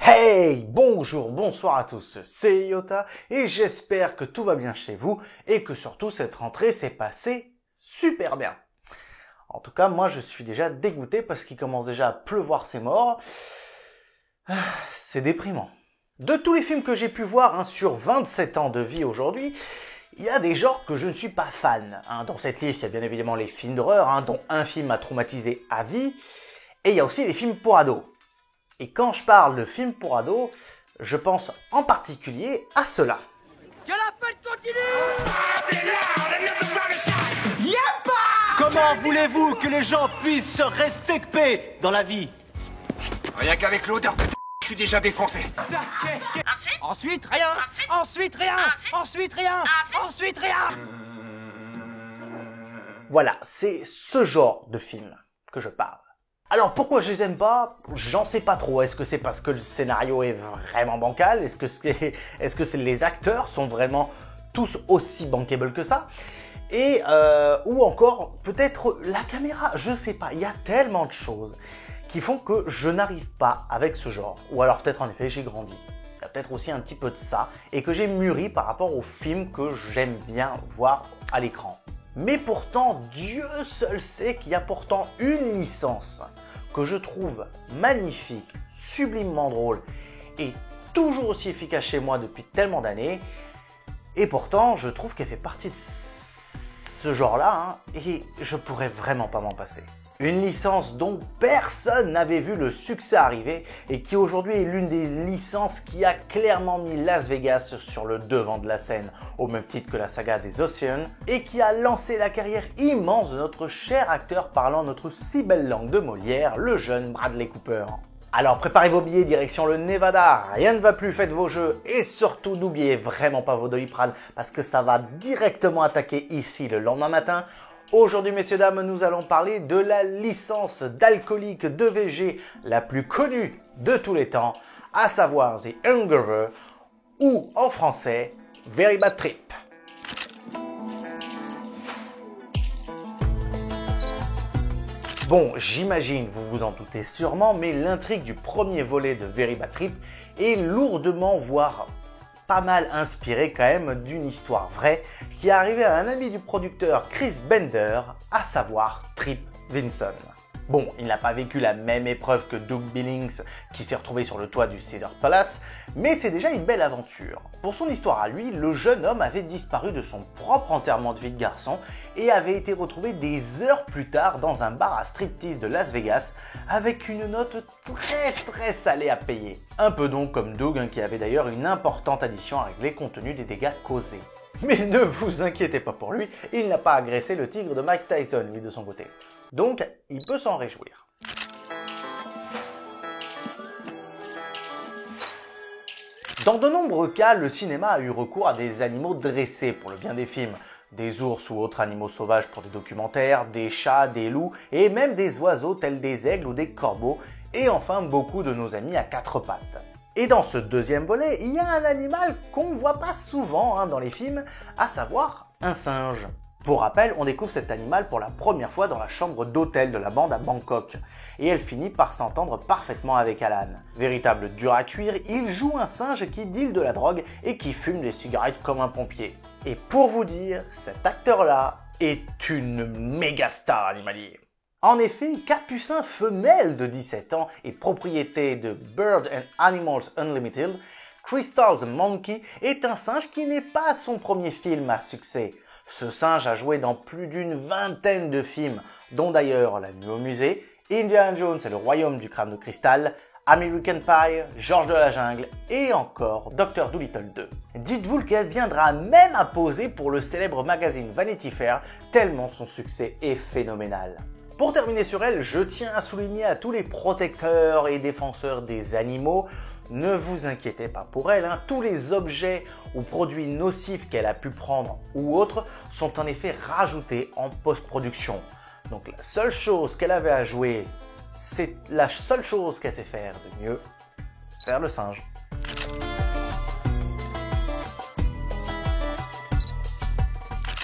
Hey, bonjour, bonsoir à tous, c'est Yota et j'espère que tout va bien chez vous et que surtout cette rentrée s'est passée super bien. En tout cas, moi je suis déjà dégoûté parce qu'il commence déjà à pleuvoir ses morts. C'est déprimant. De tous les films que j'ai pu voir sur 27 ans de vie aujourd'hui, il y a des genres que je ne suis pas fan. Dans cette liste, il y a bien évidemment les films d'horreur, dont un film m'a traumatisé à vie, et il y a aussi les films pour ados. Et quand je parle de films pour ados, je pense en particulier à cela. Que la fête continue! Comment voulez-vous que les gens puissent se respecter dans la vie? Rien qu'avec l'odeur de je suis déjà défoncé. Ensuite rien. Ensuite rien. Ensuite rien. Ensuite rien. Voilà, c'est ce genre de film que je parle. Alors pourquoi je les aime pas? J'en sais pas trop. Est-ce que c'est parce que le scénario est vraiment bancal? Est-ce que les acteurs sont vraiment tous aussi bankable que ça? Ou encore peut-être la caméra, je sais pas. Il y a tellement de choses qui font que je n'arrive pas avec ce genre. Ou alors peut-être en effet j'ai grandi. Il y a peut-être aussi un petit peu de ça et que j'ai mûri par rapport aux films que j'aime bien voir à l'écran. Mais pourtant, Dieu seul sait qu'il y a pourtant une licence que je trouve magnifique, sublimement drôle et toujours aussi efficace chez moi depuis tellement d'années. Et pourtant, je trouve qu'elle fait partie de ce genre-là et je pourrais vraiment pas m'en passer. Une licence dont personne n'avait vu le succès arriver et qui aujourd'hui est l'une des licences qui a clairement mis Las Vegas sur le devant de la scène, au même titre que la saga des Oceans, et qui a lancé la carrière immense de notre cher acteur parlant notre si belle langue de Molière, le jeune Bradley Cooper. Alors préparez vos billets direction le Nevada, rien ne va plus, faites vos jeux et surtout n'oubliez vraiment pas vos Doliprane parce que ça va directement attaquer ici le lendemain matin. Aujourd'hui, messieurs, dames, nous allons parler de la licence d'alcoolique de VG la plus connue de tous les temps, à savoir The Hangover, ou en français, Very Bad Trip. Bon, j'imagine, vous vous en doutez sûrement, mais l'intrigue du premier volet de Very Bad Trip est lourdement, voire pas mal inspiré quand même d'une histoire vraie qui est arrivée à un ami du producteur Chris Bender, à savoir Trip Vinson. Bon, il n'a pas vécu la même épreuve que Doug Billings qui s'est retrouvé sur le toit du Caesar Palace, mais c'est déjà une belle aventure. Pour son histoire à lui, le jeune homme avait disparu de son propre enterrement de vie de garçon et avait été retrouvé des heures plus tard dans un bar à striptease de Las Vegas avec une note très salée à payer. Un peu donc comme Doug qui avait d'ailleurs une importante addition à régler compte tenu des dégâts causés. Mais ne vous inquiétez pas pour lui, il n'a pas agressé le tigre de Mike Tyson, lui de son côté. Donc, il peut s'en réjouir. Dans de nombreux cas, le cinéma a eu recours à des animaux dressés pour le bien des films. Des ours ou autres animaux sauvages pour des documentaires, des chats, des loups et même des oiseaux tels des aigles ou des corbeaux, et enfin beaucoup de nos amis à quatre pattes. Et dans ce deuxième volet, il y a un animal qu'on ne voit pas souvent dans les films, à savoir un singe. Pour rappel, on découvre cet animal pour la première fois dans la chambre d'hôtel de la bande à Bangkok. Et elle finit par s'entendre parfaitement avec Alan. Véritable dur à cuire, il joue un singe qui deal de la drogue et qui fume des cigarettes comme un pompier. Et pour vous dire, cet acteur-là est une méga star animalier. En effet, Capucin femelle de 17 ans et propriété de Bird and Animals Unlimited, Crystal the Monkey est un singe qui n'est pas son premier film à succès. Ce singe a joué dans plus d'une vingtaine de films, dont d'ailleurs La Nuit au musée, Indiana Jones et le Royaume du crâne de cristal, American Pie, Georges de la jungle et encore Dr Dolittle 2. Dites-vous qu'elle viendra même à poser pour le célèbre magazine Vanity Fair, tellement son succès est phénoménal. Pour terminer sur elle, je tiens à souligner à tous les protecteurs et défenseurs des animaux, ne vous inquiétez pas pour elle, tous les objets ou produits nocifs qu'elle a pu prendre ou autres sont en effet rajoutés en post-production. Donc la seule chose qu'elle avait à jouer, c'est la seule chose qu'elle sait faire de mieux, faire le singe.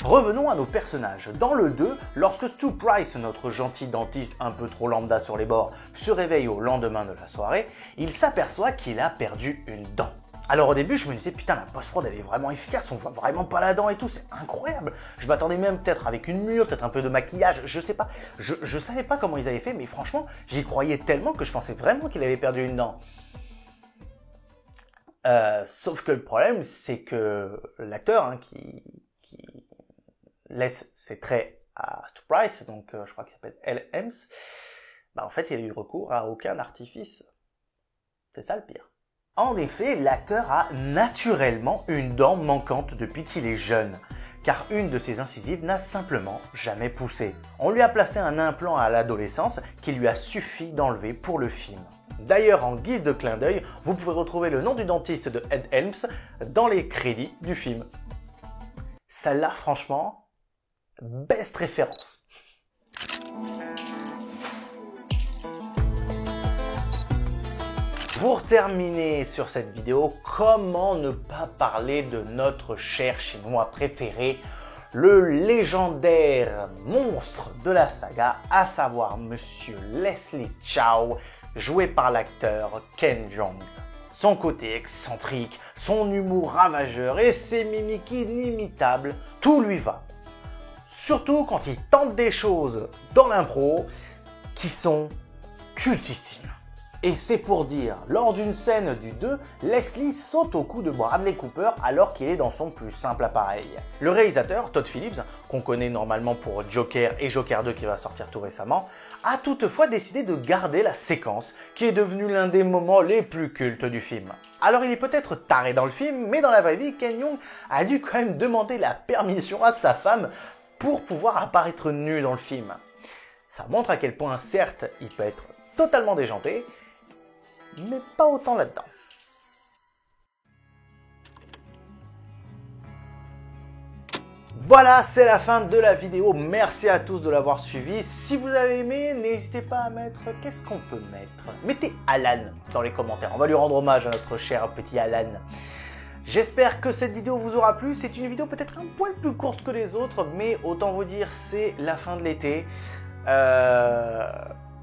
Revenons à nos personnages. Dans le 2, lorsque Stu Price, notre gentil dentiste un peu trop lambda sur les bords, se réveille au lendemain de la soirée, il s'aperçoit qu'il a perdu une dent. Alors au début, je me disais, putain, la post-prod, elle est vraiment efficace, on voit vraiment pas la dent et tout, c'est incroyable. Je m'attendais même peut-être avec une mûre, peut-être un peu de maquillage, je sais pas. Je savais pas comment ils avaient fait, mais franchement, j'y croyais tellement que je pensais vraiment qu'il avait perdu une dent. Sauf que le problème, c'est que l'acteur hein, qui laisse ses traits à Stu Price, donc je crois qu'il s'appelle L. Hems, bah en fait il a eu recours à aucun artifice. C'est ça le pire. En effet, l'acteur a naturellement une dent manquante depuis qu'il est jeune, car une de ses incisives n'a simplement jamais poussé. On lui a placé un implant à l'adolescence qu'il lui a suffi d'enlever pour le film. D'ailleurs, en guise de clin d'œil, vous pouvez retrouver le nom du dentiste de Ed Helms dans les crédits du film. Celle-là, franchement, best référence. Pour terminer sur cette vidéo, comment ne pas parler de notre cher chinois préféré, le légendaire monstre de la saga, à savoir Monsieur Leslie Chow, joué par l'acteur Ken Jeong. Son côté excentrique, son humour ravageur et ses mimiques inimitables, tout lui va. Surtout quand il tente des choses dans l'impro qui sont cultissimes. Et c'est pour dire, lors d'une scène du 2, Leslie saute au cou de Bradley Cooper alors qu'il est dans son plus simple appareil. Le réalisateur, Todd Phillips, qu'on connaît normalement pour Joker et Joker 2 qui va sortir tout récemment, a toutefois décidé de garder la séquence qui est devenue l'un des moments les plus cultes du film. Alors il est peut-être taré dans le film, mais dans la vraie vie, Ken Jeong a dû quand même demander la permission à sa femme pour pouvoir apparaître nu dans le film. Ça montre à quel point, certes, il peut être totalement déjanté, mais pas autant là-dedans. Voilà, c'est la fin de la vidéo. Merci à tous de l'avoir suivi. Si vous avez aimé, n'hésitez pas à mettre... Qu'est-ce qu'on peut mettre? Mettez Alan dans les commentaires. On va lui rendre hommage à notre cher petit Alan. J'espère que cette vidéo vous aura plu. C'est une vidéo peut-être un poil plus courte que les autres, mais autant vous dire, c'est la fin de l'été.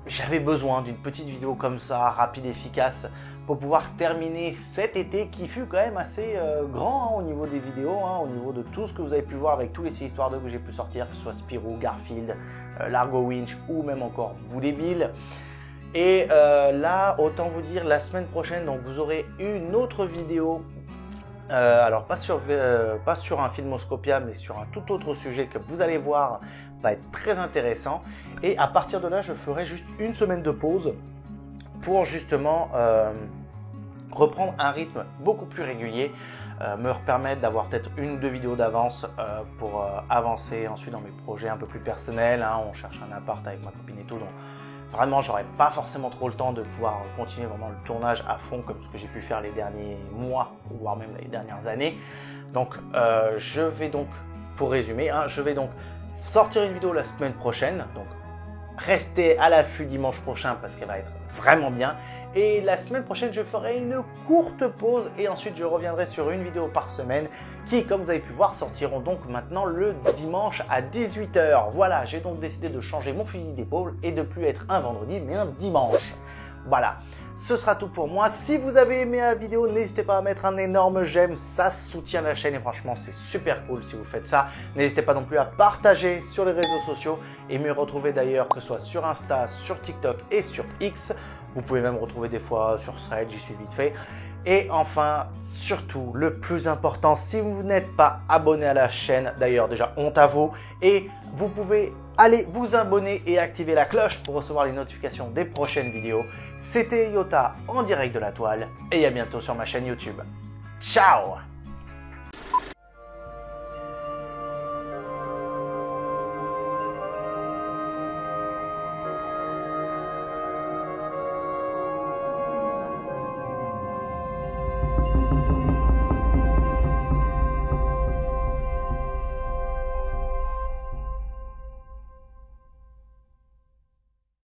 J'avais besoin d'une petite vidéo comme ça, rapide, efficace, pour pouvoir terminer cet été qui fut quand même assez grand hein, au niveau des vidéos, hein, au niveau de tout ce que vous avez pu voir avec tous les histoires que j'ai pu sortir, que ce soit Spirou, Garfield, Largo Winch ou même encore Bout des Billes. Et là, autant vous dire, la semaine prochaine, donc vous aurez une autre vidéo, alors pas sur un Filmoscopia, mais sur un tout autre sujet que vous allez voir va être très intéressant. Et à partir de là, je ferai juste une semaine de pause pour justement reprendre un rythme beaucoup plus régulier, me permettre d'avoir peut-être une ou deux vidéos d'avance pour avancer ensuite dans mes projets un peu plus personnels. Hein. On cherche un appart avec ma copine et tout, donc vraiment j'aurais pas forcément trop le temps de pouvoir continuer vraiment le tournage à fond comme ce que j'ai pu faire les derniers mois, voire même les dernières années. Donc je vais donc, pour résumer, hein, je vais donc sortir une vidéo la semaine prochaine, donc restez à l'affût dimanche prochain parce qu'elle va être vraiment bien. Et la semaine prochaine, je ferai une courte pause et ensuite je reviendrai sur une vidéo par semaine qui, comme vous avez pu voir, sortiront donc maintenant le dimanche à 18 h. Voilà, j'ai donc décidé de changer mon fusil d'épaule et de plus être un vendredi mais un dimanche. Voilà, ce sera tout pour moi. Si vous avez aimé la vidéo, n'hésitez pas à mettre un énorme j'aime, ça soutient la chaîne et franchement c'est super cool si vous faites ça. N'hésitez pas non plus à partager sur les réseaux sociaux et me retrouver d'ailleurs que ce soit sur Insta, sur TikTok et sur X. Vous pouvez même retrouver des fois sur Threads, j'y suis vite fait. Et enfin, surtout, le plus important, si vous n'êtes pas abonné à la chaîne, d'ailleurs déjà honte à vous, et vous pouvez aller vous abonner et activer la cloche pour recevoir les notifications des prochaines vidéos. C'était Yota en direct de la toile et à bientôt sur ma chaîne YouTube. Ciao!